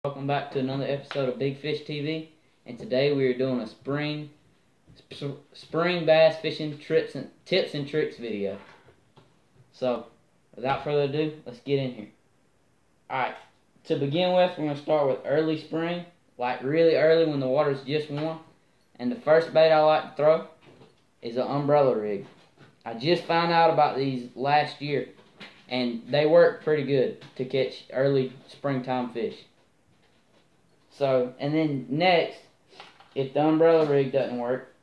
Welcome back to another episode of Big Fish TV, and today we are doing a spring bass fishing tips and tricks video. So, without further ado, let's get in here. Alright, to begin with, we're going to start with early spring, like really early when the water's just warm. And the first bait I like to throw is an umbrella rig. I just found out about these last year, and they work pretty good to catch early springtime fish. So, and then next, if the umbrella rig doesn't work,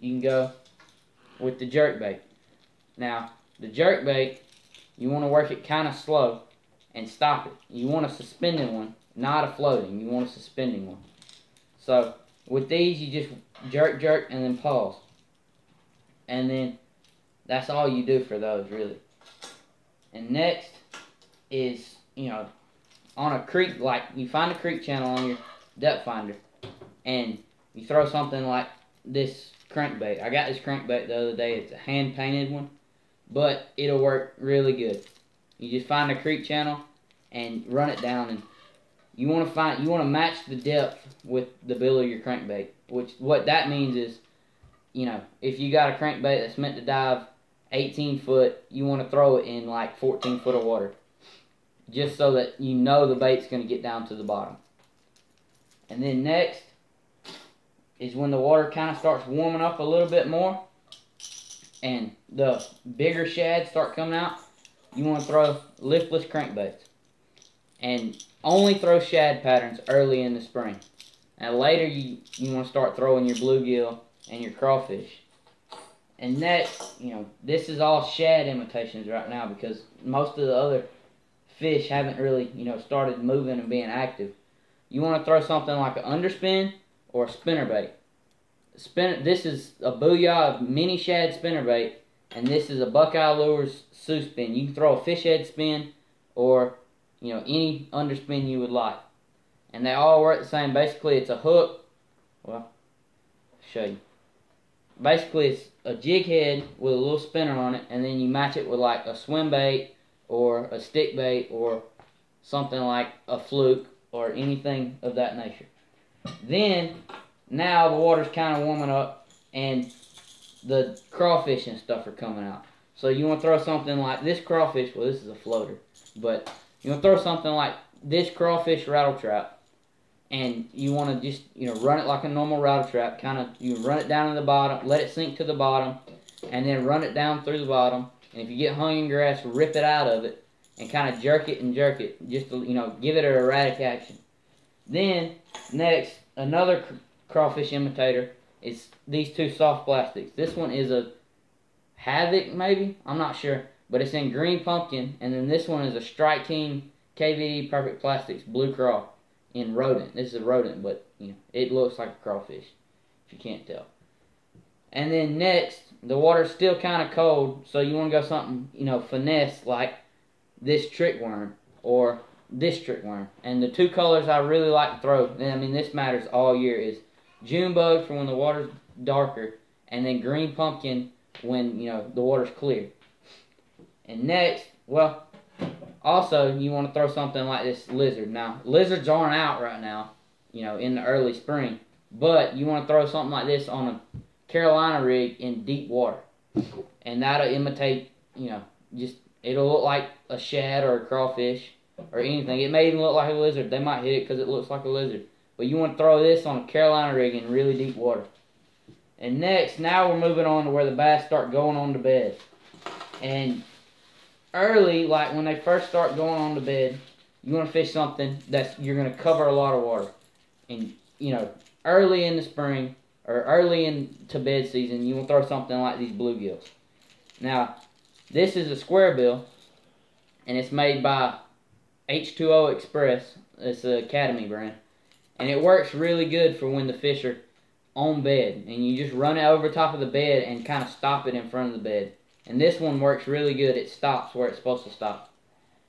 you can go with the jerk bait. Now, the jerk bait, you want to work it kind of slow and stop it. You want a suspended one, not a floating. You want a suspending one. So, with these, you just jerk, and then pause. And then, that's all you do for those, really. And next is, on a creek, like you find a creek channel on your depth finder, and you throw something like this crankbait. I got this crankbait the other day. It's a hand painted one, but it'll work really good. You just find a creek channel and run it down, and you want to match the depth with the bill of your crankbait. Which what that means is, if you got a crankbait that's meant to dive 18 foot, you want to throw it in like 14 foot of water, just so that you know the bait's going to get down to the bottom. And then next is when the water kind of starts warming up a little bit more and the bigger shads start coming out, you want to throw liftless crankbaits. And only throw shad patterns early in the spring. Now later you want to start throwing your bluegill and your crawfish. And next, this is all shad imitations right now because most of the other fish haven't really, started moving and being active. You want to throw something like an underspin or a spinnerbait. This is a Booyah mini shad spinnerbait, and this is a Buckeye Lures Sue spin. You can throw a fish head spin or, any underspin you would like. And they all work the same. Basically, it's a hook. Well, I'll show you. Basically, it's a jig head with a little spinner on it, and then you match it with like a swim bait or a stick bait or something like a fluke or anything of that nature. Then, now the water's kind of warming up and the crawfish and stuff are coming out. So you want to throw something like this crawfish, well this is a floater, but you want to throw something like this crawfish rattle trap, and you want to just, run it like a normal rattle trap, you run it down to the bottom, let it sink to the bottom, and then run it down through the bottom. And if you get hung in grass, rip it out of it and kind of jerk it, just to, give it an erratic action. Then, next, another crawfish imitator is these two soft plastics. This one is a Havoc, maybe? I'm not sure. But it's in green pumpkin. And then this one is a Strike King KVD Perfect Plastics Blue Craw in rodent. This is a rodent, but, it looks like a crawfish, if you can't tell. And then next, the water's still kind of cold, so you want to go something, finesse, like this trick worm or this trick worm. And the two colors I really like to throw, this matters all year, is June bug for when the water's darker, and then green pumpkin when, the water's clear. And next, well, also you want to throw something like this lizard. Now, lizards aren't out right now, in the early spring, but you want to throw something like this on a Carolina rig in deep water, and that'll imitate, it'll look like a shad or a crawfish or anything. It may even look like a lizard. They might hit it because it looks like a lizard, but you want to throw this on a Carolina rig in really deep water. And next, now we're moving on to where the bass start going on to bed. And early, like when they first start going on to bed, you want to fish something that you're going to cover a lot of water. And early in the spring, or early into bed season, you want to throw something like these bluegills. Now, this is a square bill, and it's made by H2O Express. It's an Academy brand. And it works really good for when the fish are on bed. And you just run it over top of the bed and kind of stop it in front of the bed. And this one works really good. It stops where it's supposed to stop.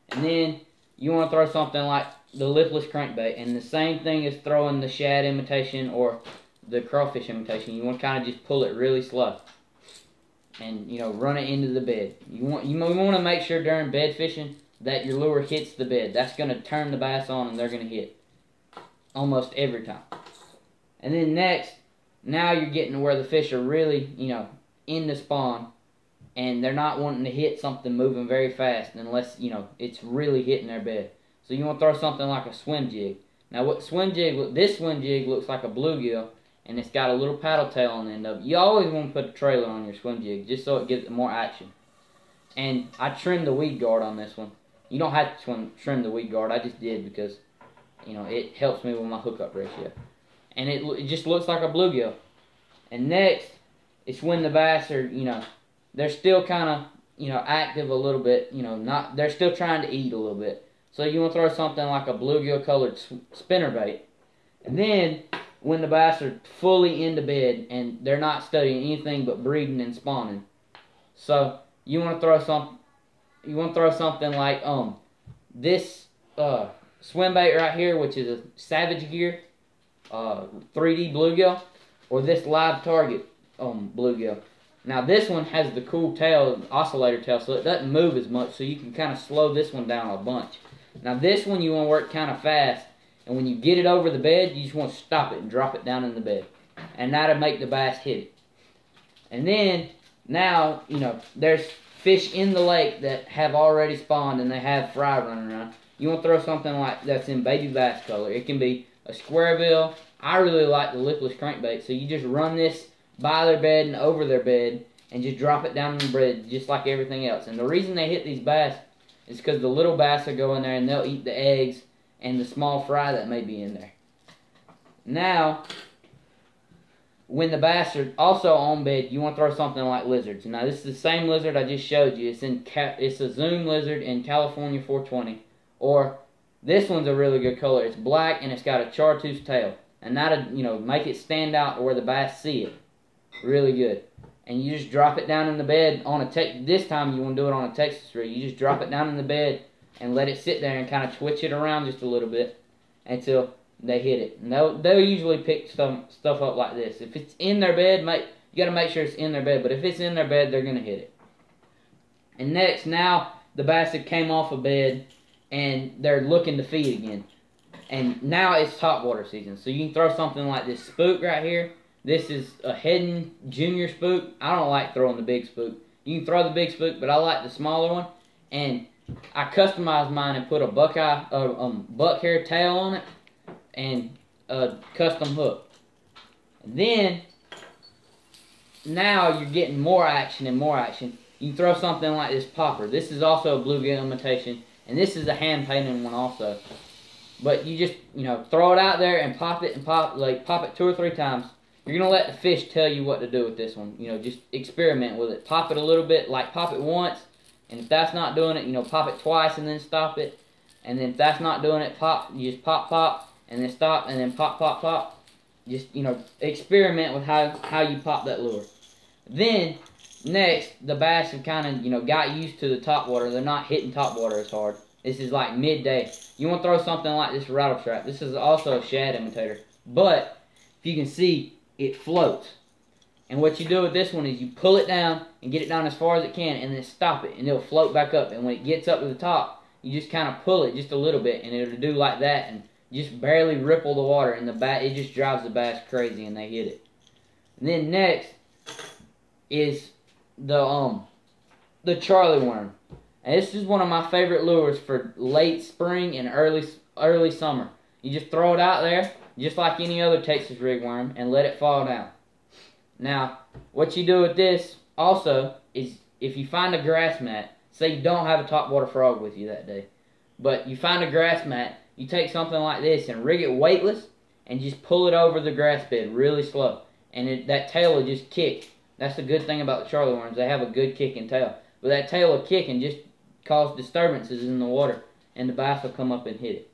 And then you want to throw something like the liftless crankbait. And the same thing as throwing the shad imitation or the crawfish imitation. You want to kind of just pull it really slow and run it into the bed. You want to make sure during bed fishing that your lure hits the bed. That's going to turn the bass on and they're going to hit. almost every time. And then next, now you're getting to where the fish are really, in the spawn, and they're not wanting to hit something moving very fast unless, it's really hitting their bed. So you want to throw something like a swim jig. Now this swim jig looks like a bluegill, and it's got a little paddle tail on the end of it. You always want to put a trailer on your swim jig just so it gives it more action. And I trimmed the weed guard on this one. You don't have to trim the weed guard. I just did because, it helps me with my hookup ratio. And it just looks like a bluegill. And next, it's when the bass are, they're still kind of, active a little bit. They're still trying to eat a little bit. So you want to throw something like a bluegill colored spinnerbait. And then, when the bass are fully into bed and they're not studying anything but breeding and spawning. So you want to throw something like this swim bait right here, which is a Savage Gear 3D bluegill, or this Live Target bluegill. Now this one has the cool tail, oscillator tail, so it doesn't move as much, so you can kind of slow this one down a bunch. Now this one you want to work kind of fast, and when you get it over the bed, you just want to stop it and drop it down in the bed. And that'll make the bass hit it. And then, now, there's fish in the lake that have already spawned and they have fry running around. You want to throw something like that's in baby bass color. It can be a square bill. I really like the lipless crankbait, so you just run this by their bed and over their bed and just drop it down in the bed just like everything else. And the reason they hit these bass is because the little bass will go in there and they'll eat the eggs and the small fry that may be in there. Now, when the bass are also on bed, you want to throw something like lizards. Now, this is the same lizard I just showed you. It's a Zoom lizard in California 420. Or, this one's a really good color. It's black and it's got a chartreuse tail. And that'll, make it stand out where the bass see it. Really good. And you just drop it down in the bed on a this time you want to do it on a Texas rig. You just drop it down in the bed and let it sit there and kind of twitch it around just a little bit until they hit it. And they'll usually pick some stuff up like this. If it's in their bed, you got to make sure it's in their bed. But if it's in their bed, they're going to hit it. And next, now the bass have came off a bed and they're looking to feed again. And now it's topwater season. So you can throw something like this spook right here. This is a Heddon Junior spook. I don't like throwing the big spook. You can throw the big spook, but I like the smaller one. And I customized mine and put a buck hair tail on it and a custom hook. And then, now you're getting more action and more action. You can throw something like this popper. This is also a bluegill imitation, and this is a hand-painted one also. But you just, throw it out there and pop it and pop it 2 or 3 times. You're going to let the fish tell you what to do with this one. Just experiment with it. Pop it a little bit, pop it once. And if that's not doing it, pop it twice and then stop it. And then if that's not doing it, you just pop, and then stop, and then pop. Just, experiment with how you pop that lure. Then, next, the bass have kind of, got used to the top water. They're not hitting top water as hard. This is like midday. You want to throw something like this rattle trap. This is also a shad imitator. But, if you can see, it floats. And what you do with this one is you pull it down and get it down as far as it can and then stop it and it'll float back up. And when it gets up to the top, you just kind of pull it just a little bit and it'll do like that and just barely ripple the water and it just drives the bass crazy and they hit it. And then next is the Charlie worm. And this is one of my favorite lures for late spring and early summer. You just throw it out there just like any other Texas rig worm and let it fall down. Now, what you do with this also is if you find a grass mat, say you don't have a topwater frog with you that day, but you find a grass mat, you take something like this and rig it weightless and just pull it over the grass bed really slow. And that tail will just kick. That's the good thing about the Charlie worms. They have a good kicking tail. But that tail will kick and just cause disturbances in the water and the bass will come up and hit it.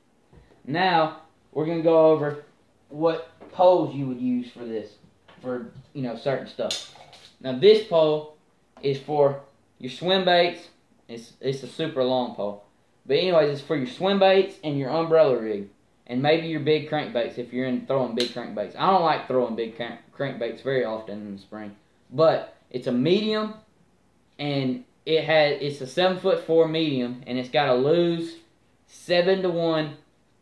Now, we're going to go over what poles you would use for this. For, certain stuff. Now this pole is for your swim baits. It's a super long pole. But anyways, it's for your swim baits and your umbrella rig. And maybe your big crankbaits if you're in throwing big crankbaits. I don't like throwing big crankbaits very often in the spring. But it's a medium and it's a 7'4" medium and it's got a loose 7-to-1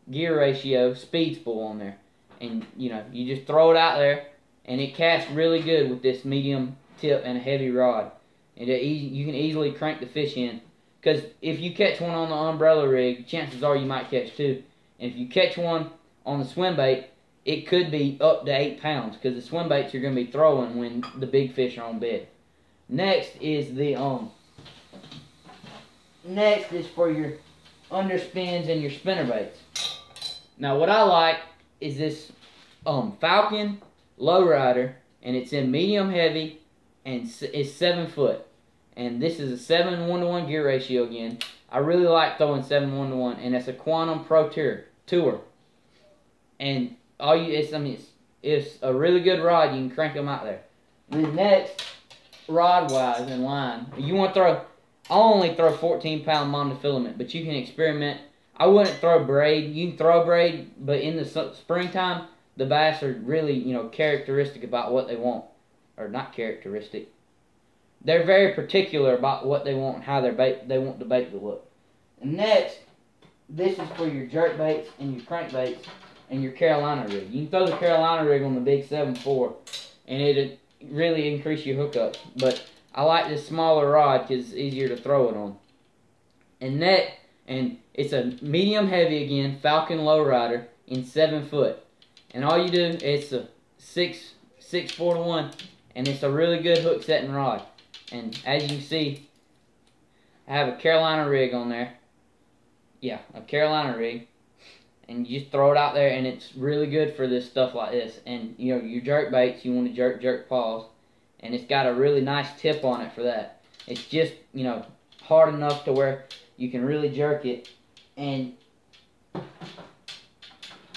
gear ratio speed spool on there. And, you know, you just throw it out there, and it casts really good with this medium tip and a heavy rod. And you can easily crank the fish in. Because if you catch one on the umbrella rig, chances are you might catch two. And if you catch one on the swim bait, it could be up to 8 pounds. Because the swim baits you're going to be throwing when the big fish are on bed. Next is the next is for your underspins and your spinnerbaits. Now what I like is this Falcon Lowrider, and it's in medium heavy, and it's 7 foot. And this is a 7 1-to-1 gear ratio again. I really like throwing 7 1-to-1, and it's a Quantum Pro Tour. And it's a really good rod. You can crank them out there. And then next, rod wise and line, you want to throw. I only throw 14-pound monofilament, but you can experiment. I wouldn't throw braid. You can throw braid, but in the springtime, the bass are really, you know, characteristic about what they want, or not characteristic. They're very particular about what they want and how they want the bait to look. And next, this is for your jerk baits and your crankbaits and your Carolina rig. You can throw the Carolina rig on the big 7.4, and it'll really increase your hookups. But I like this smaller rod because it's easier to throw it on. And it's a medium heavy again, Falcon Lowrider in 7 foot. And all you do, it's a 6 4-to-1, and it's a really good hook setting rod. And as you can see, I have a Carolina rig on there. Yeah, a Carolina rig. And you just throw it out there, and it's really good for this stuff like this. And, you know, your jerk baits, you want to jerk paws. And it's got a really nice tip on it for that. It's just, you know, hard enough to where you can really jerk it. And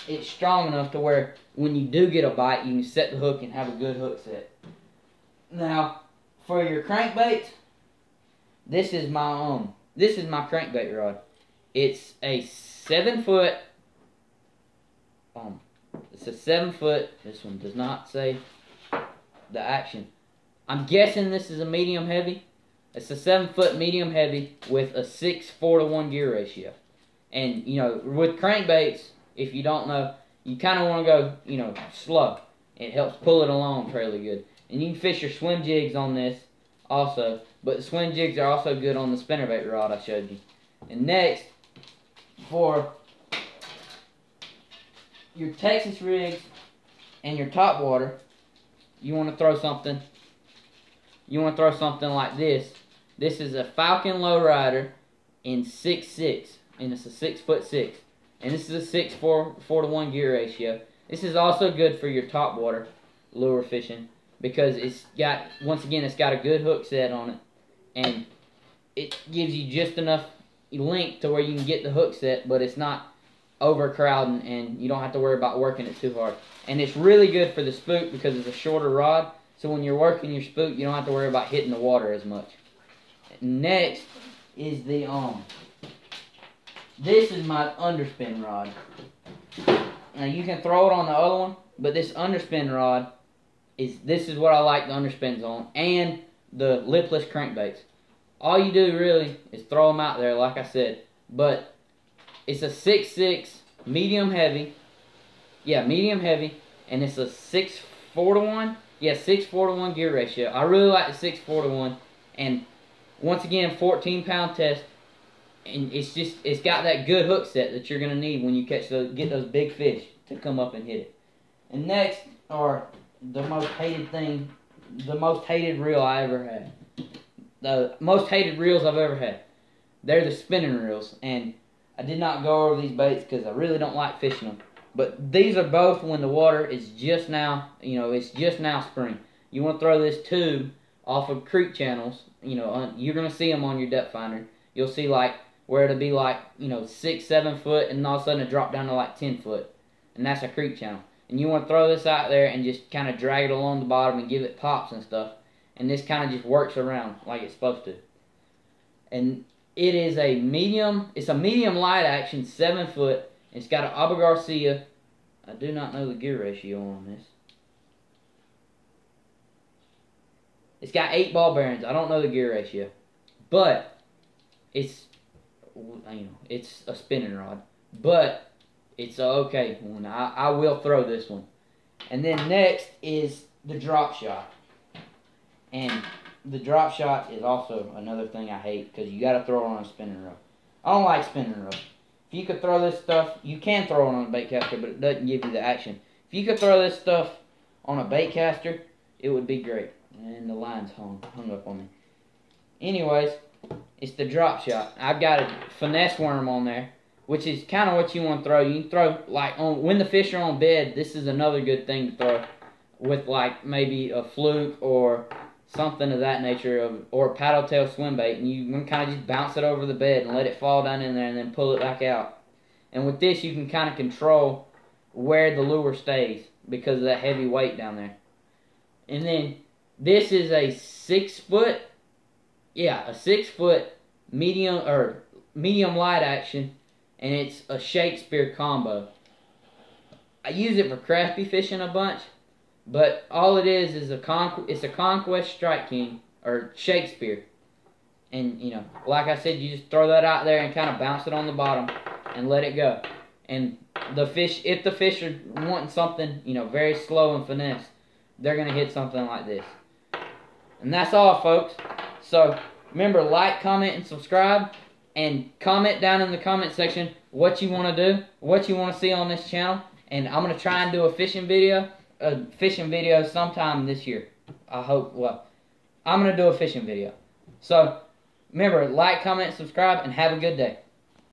it's strong enough to where when you do get a bite, you can set the hook and have a good hook set. Now, for your crankbait, this is my crankbait rod. It's a 7 foot. It's a 7 foot. This one does not say the action. I'm guessing this is a medium heavy. It's a 7 foot medium heavy with a 6 4-to-1 gear ratio. And, you know, with crankbaits, if you don't know, you kind of want to go, you know, slow. It helps pull it along fairly good. And you can fish your swim jigs on this also. But the swim jigs are also good on the spinnerbait rod I showed you. And next, for your Texas rigs and your top water, you want to throw something. You want to throw something like this. This is a Falcon Lowrider in 6.6, and it's a 6'6", and this is a 4-to-1 gear ratio. This is also good for your top water lure fishing because it's got, once again, it's got a good hook set on it, and it gives you just enough length to where you can get the hook set, but it's not overcrowding, and you don't have to worry about working it too hard. And it's really good for the spook because it's a shorter rod, so when you're working your spook, you don't have to worry about hitting the water as much. Next is the this is my underspin rod. Now you can throw it on the other one, but this underspin rod this is what I like the underspins on, and the lipless crankbaits. All you do really is throw them out there, like I said. But it's a 6.6 medium heavy. Yeah, medium heavy, and it's a 6 4-to-1. Yeah, 6 4-to-1 gear ratio. I really like the 6 4-to-1, and once again, 14-pound test, and it's got that good hook set that you're gonna need when you get those big fish to come up and hit it. And next are the most hated reel I ever had. The most hated reels I've ever had. They're the spinning reels, and I did not go over these baits because I really don't like fishing them. But these are both when the water is just now, you know, it's just now spring. You want to throw this tube off of creek channels, you know, you're going to see them on your depth finder. You'll see like where it'll be like, you know, 6, 7 foot, and all of a sudden it drop down to like 10 foot. And that's a creek channel. And you want to throw this out there and just kind of drag it along the bottom and give it pops and stuff. And this kind of just works around like it's supposed to. And it is a medium, it's a medium light action, 7 foot. It's got an Abu Garcia. I do not know the gear ratio on this. It's got 8 ball bearings. I don't know the gear ratio. But it's, you know, it's a spinning rod. But It's a okay one. I will throw this one. And then next is the drop shot. And the drop shot is also another thing I hate because you got to throw it on a spinning reel. I don't like spinning reels. If you could throw this stuff, you can throw it on a bait caster, but it doesn't give you the action. If you could throw this stuff on a bait caster, it would be great. And the line's hung up on me. Anyways, it's the drop shot. I've got a finesse worm on there, which is kind of what you want to throw. You can throw, like, when the fish are on bed, this is another good thing to throw with, like, maybe a fluke or something of that nature, or a paddle tail swim bait, and you can kind of just bounce it over the bed and let it fall down in there and then pull it back out. And with this, you can kind of control where the lure stays because of that heavy weight down there. And then this is a 6 foot, a 6 foot medium light action, and it's a Shakespeare combo. I use it for crappie fishing a bunch. But all it is a Conquest Strike King, or Shakespeare. And, you know, like I said, you just throw that out there and kind of bounce it on the bottom and let it go. And the fish, if the fish are wanting something, you know, very slow and finesse, they're going to hit something like this. And that's all, folks. So, remember, like, comment, and subscribe. And comment down in the comment section what you want to do, what you want to see on this channel. And I'm going to try and do a fishing video sometime this year. I hope. Well, I'm going to do a fishing video. So, remember, like, comment, subscribe, and have a good day.